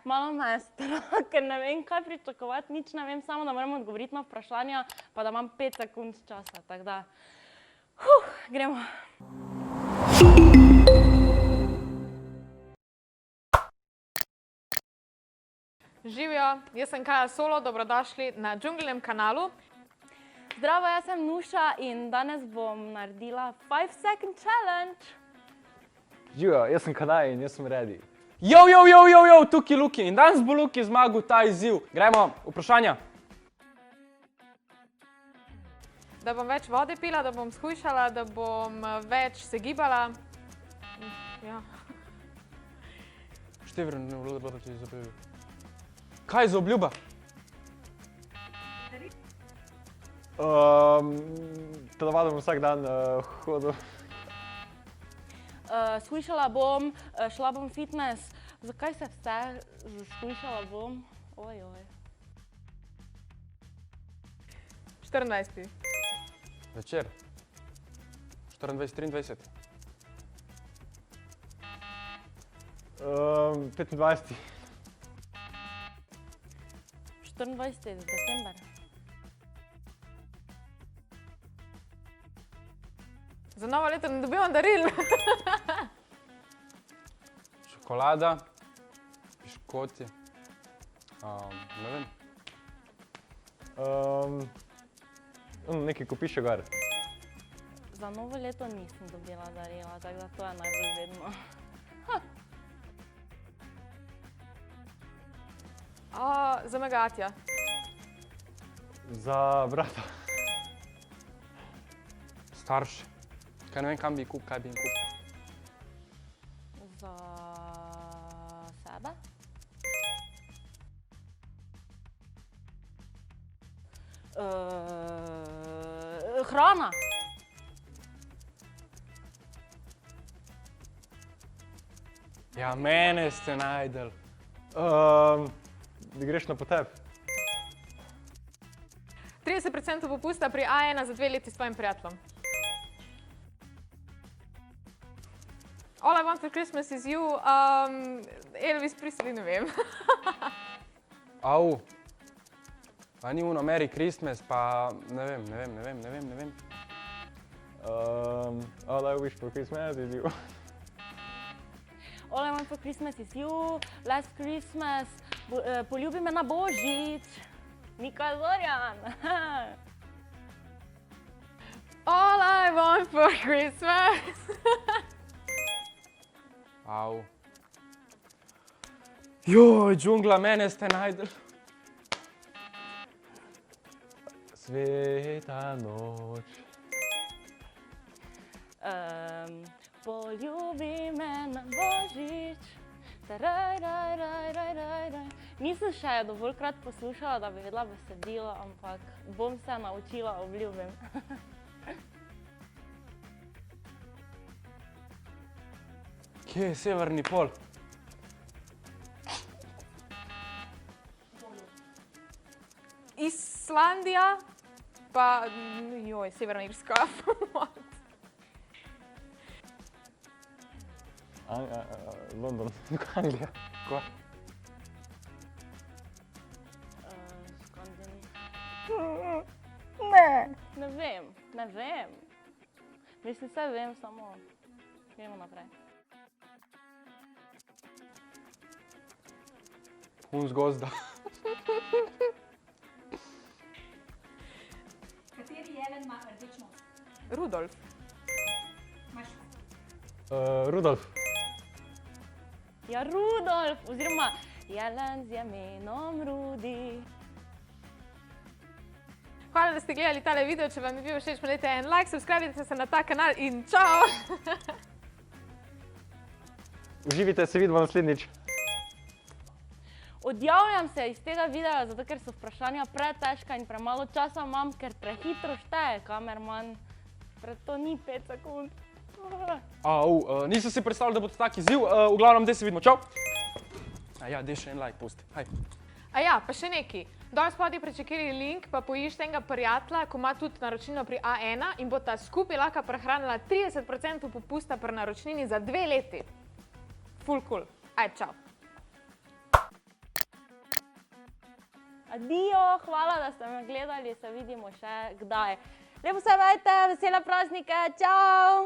malo me je strah, ker ne vem, kaj pričakovati, nič ne vem, samo da moram odgovoriti na vprašanja, pa da imam 5 sekund časa, tako da, gremo. Živijo, jaz sem Kaja Solo, dobrodošli na Džungelnem kanalu. Zdravo, jaz sem Nuša in danes bom naredila 5 second challenge. Živijo, jaz sem Kadaj in jaz sem ready. Tukaj Luki in danes bo Luki zmagal ta izziv. Gremo, vprašanja. Da bom več vode pila, da bom shujšala, da bom več se gibala. Ja. Kaj je za obljuba? Telovadom vsak dan hodil. Shujšala bom, šla bom fitness. Zakaj se vse shujšala bom? Ojoj. 24. Večer. 24, 23. 25. 24. december. Za novo leto ne dobivam daril. Čokolada, piškoti, ne vem. Nekaj kopiše gor. Za novo leto nisem dobila darila, tako da to je najbolj vedno. Za Megatja. Za brata. Starši. Kaj ne vem, kam bi jim kupil, kaj bi jim kupil. Za sebe? Hrana. Ja, mene ste najdel. Da greš na potep. 30% popusta pri A1 za 2 leti s tvojim prijateljem. All I want for Christmas is you, Elvis Presley, ne vem. Au. Pa ni uno Merry Christmas, pa ne vem. All I wish for Christmas is you. All I want for Christmas is you, last Christmas, poljubi me na Božič. Nika Zorjan. All I want for Christmas. Au. Joj, džungla, mene ste najdel. Sveta noč. Poljubi me na Božič. Nisem še dovoljkrat poslušala, da bi vedela besedilo, ampak bom se naučila, obljubim. Kje je severni pol? Islandija, pa Severna Irska. London, Anglija. Ko? Ne vem. Mislim, se vem, samo gremo naprej. Pun z gozda. Kateri jelen ima rdeč nos? Rudolf. Rudolf. Ja, Rudolf, oziroma jelen z imenom Rudi. Hvala, da ste gledali tale video, če vam je bil všeč, dajte en like, subscribite se na ta kanal in čau! Uživite, se vidimo naslednjič. Odjavljam se iz tega videa, zato ker so vprašanja pretežka in premalo časa imam, ker prehitro šteje kamerman. Preto ni 5 sekund. Nisem si predstavljal, da bo to tak izziv. V glavnem, daj se vidimo, čau! Ja, daj še en like pusti. Pa še nekaj. Dol spodaj prečekiri link, pa poiščite enega prijatelja, ko ima tudi naročnino pri A1 in bo ta skupaj lahko prehranila 30% popusta pri naročnini za 2 leti. Ful cool. Čau. Adijo, hvala, da ste me gledali, se vidimo še kdaj. Lepo se majte, vesele praznike, čau!